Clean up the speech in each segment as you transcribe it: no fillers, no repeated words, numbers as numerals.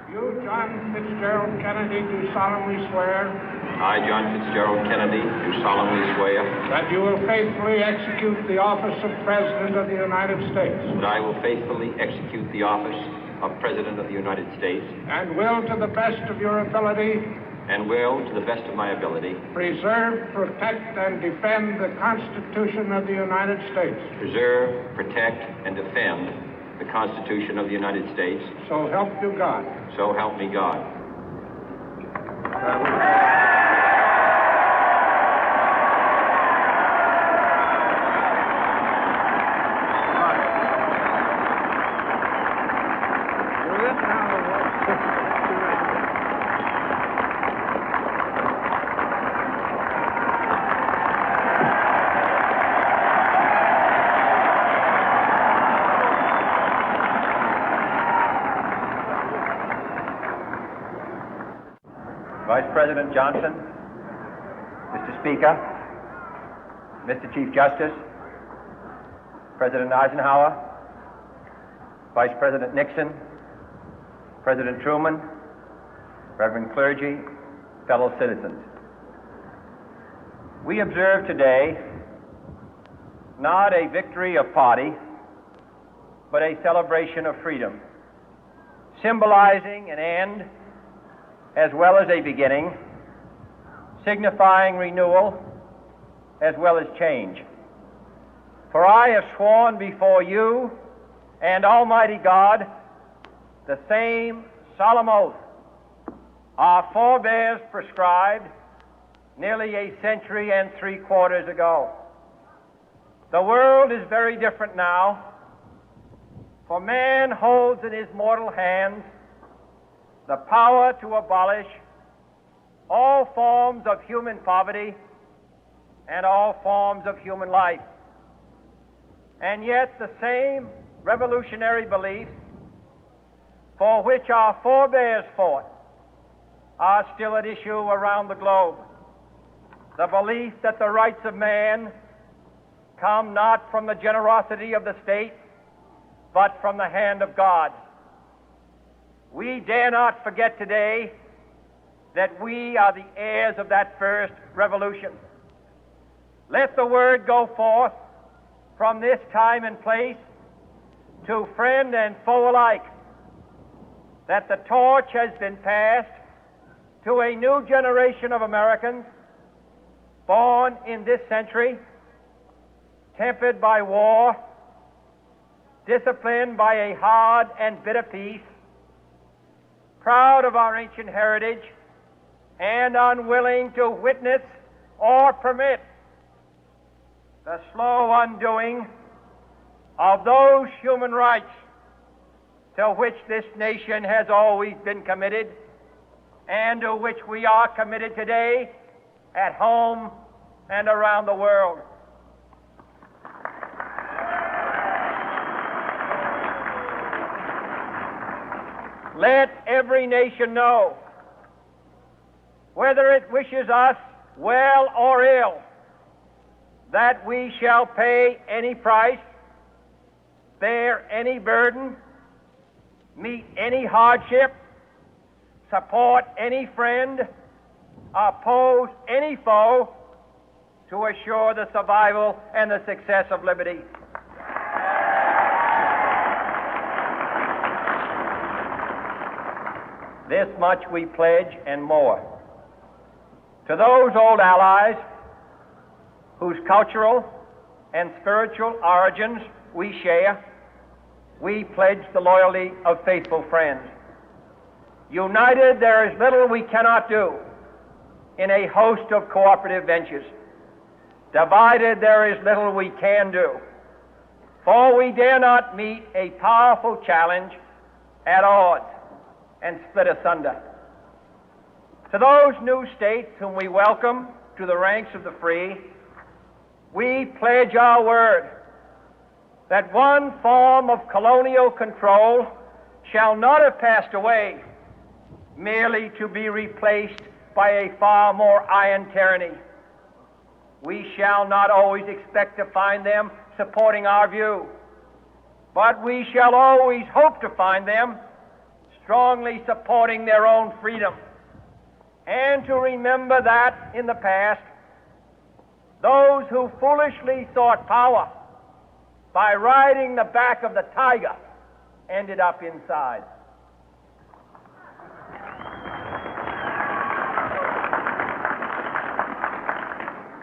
You, John Fitzgerald Kennedy, do solemnly swear. I, John Fitzgerald Kennedy, do solemnly swear. That you will faithfully execute the office of President of the United States. That I will faithfully execute the office of President of the United States. And will, to the best of your ability. And will, to the best of my ability. Preserve, protect, and defend the Constitution of the United States. Preserve, protect, and defend the Constitution of the United States. So help you God. So help me God. Vice President Johnson, Mr. Speaker, Mr. Chief Justice, President Eisenhower, Vice President Nixon, President Truman, Reverend clergy, fellow citizens. We observe today not a victory of party, but a celebration of freedom, symbolizing an end as well as a beginning, signifying renewal as well as change. For I have sworn before you and Almighty God the same solemn oath our forebears prescribed nearly a century and 3/4 ago. The world is very different now, for man holds in his mortal hands the power to abolish all forms of human poverty and all forms of human life. And yet the same revolutionary beliefs for which our forebears fought are still at issue around the globe. The belief that the rights of man come not from the generosity of the state, but from the hand of God. We dare not forget today that we are the heirs of that first revolution. Let the word go forth from this time and place to friend and foe alike that the torch has been passed to a new generation of Americans born in this century, tempered by war, disciplined by a hard and bitter peace, proud of our ancient heritage, and unwilling to witness or permit the slow undoing of those human rights to which this nation has always been committed and to which we are committed today at home and around the world. Let every nation know, whether it wishes us well or ill, that we shall pay any price, bear any burden, meet any hardship, support any friend, oppose any foe to assure the survival and the success of liberty. This much we pledge and more. To those old allies whose cultural and spiritual origins we share, we pledge the loyalty of faithful friends. United, there is little we cannot do in a host of cooperative ventures. Divided, there is little we can do, for we dare not meet a powerful challenge at odds and split asunder. To those new states whom we welcome to the ranks of the free, we pledge our word that one form of colonial control shall not have passed away, merely to be replaced by a far more iron tyranny. We shall not always expect to find them supporting our view, but we shall always hope to find them strongly supporting their own freedom, and to remember that in the past, those who foolishly sought power by riding the back of the tiger ended up inside.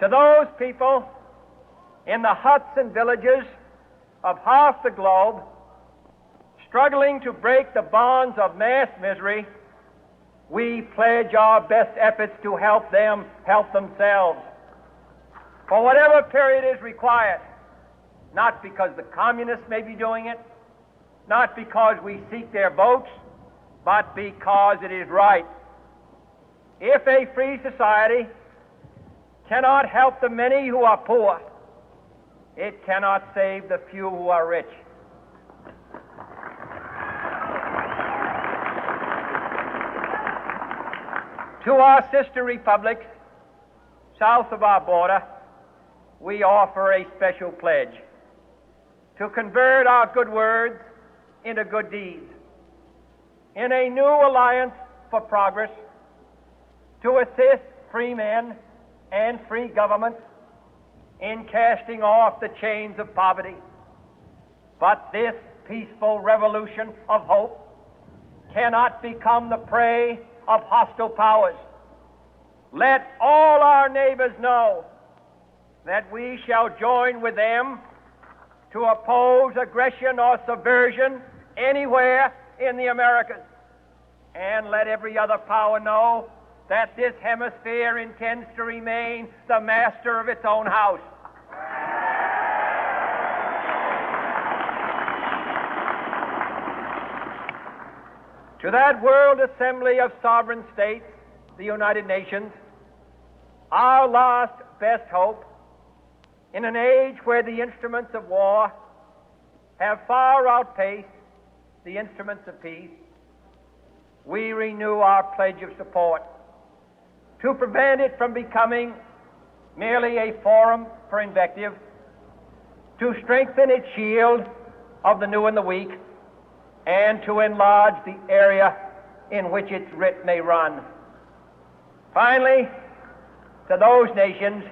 To those people in the huts and villages of half the globe struggling to break the bonds of mass misery, we pledge our best efforts to help them help themselves for whatever period is required, not because the communists may be doing it, not because we seek their votes, but because it is right. If a free society cannot help the many who are poor, it cannot save the few who are rich. To our sister republics south of our border, we offer a special pledge to convert our good words into good deeds, in a new alliance for progress, to assist free men and free governments in casting off the chains of poverty. But this peaceful revolution of hope cannot become the prey of hostile powers. Let all our neighbors know that we shall join with them to oppose aggression or subversion anywhere in the Americas. And let every other power know that this hemisphere intends to remain the master of its own house. To that World Assembly of Sovereign States, the United Nations, our last best hope, in an age where the instruments of war have far outpaced the instruments of peace, we renew our pledge of support to prevent it from becoming merely a forum for invective, to strengthen its shield of the new and the weak, and to enlarge the area in which its writ may run. Finally, to those nations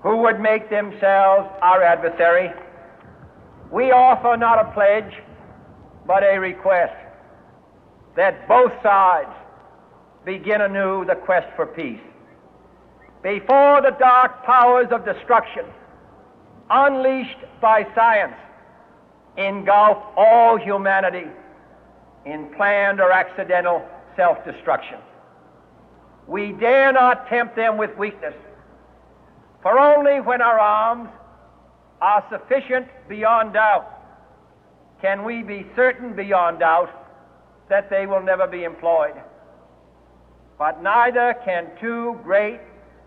who would make themselves our adversary, we offer not a pledge, but a request that both sides begin anew the quest for peace. Before the dark powers of destruction, unleashed by science, engulf all humanity in planned or accidental self-destruction, we dare not tempt them with weakness, for only when our arms are sufficient beyond doubt can we be certain beyond doubt that they will never be employed. But neither can two great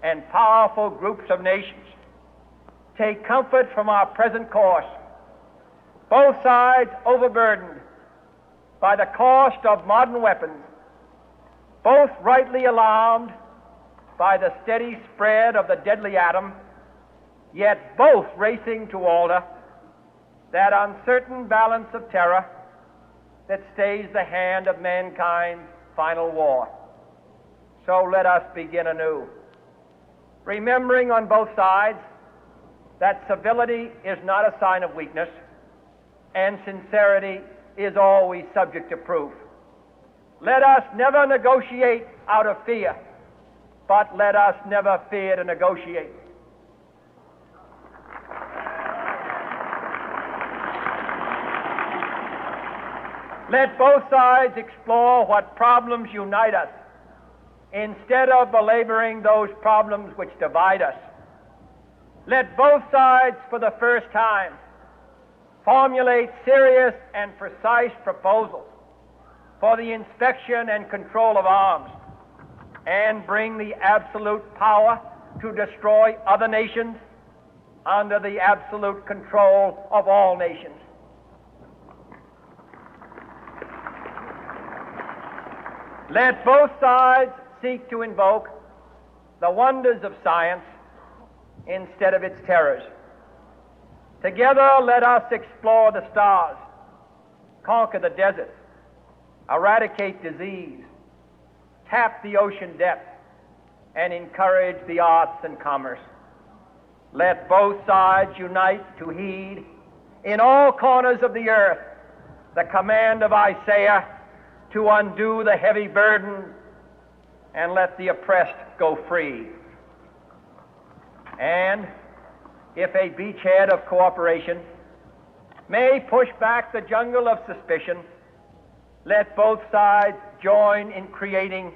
and powerful groups of nations take comfort from our present course, both sides overburdened by the cost of modern weapons, both rightly alarmed by the steady spread of the deadly atom, yet both racing to alter that uncertain balance of terror that stays the hand of mankind's final war. So let us begin anew, remembering on both sides that civility is not a sign of weakness, and sincerity is always subject to proof. Let us never negotiate out of fear, but let us never fear to negotiate. Let both sides explore what problems unite us, instead of belaboring those problems which divide us. Let both sides, for the first time, formulate serious and precise proposals for the inspection and control of arms, and bring the absolute power to destroy other nations under the absolute control of all nations. Let both sides seek to invoke the wonders of science instead of its terrors. Together, let us explore the stars, conquer the deserts, eradicate disease, tap the ocean depth, and encourage the arts and commerce. Let both sides unite to heed in all corners of the earth the command of Isaiah to undo the heavy burden and let the oppressed go free. And if a beachhead of cooperation may push back the jungle of suspicion, let both sides join in creating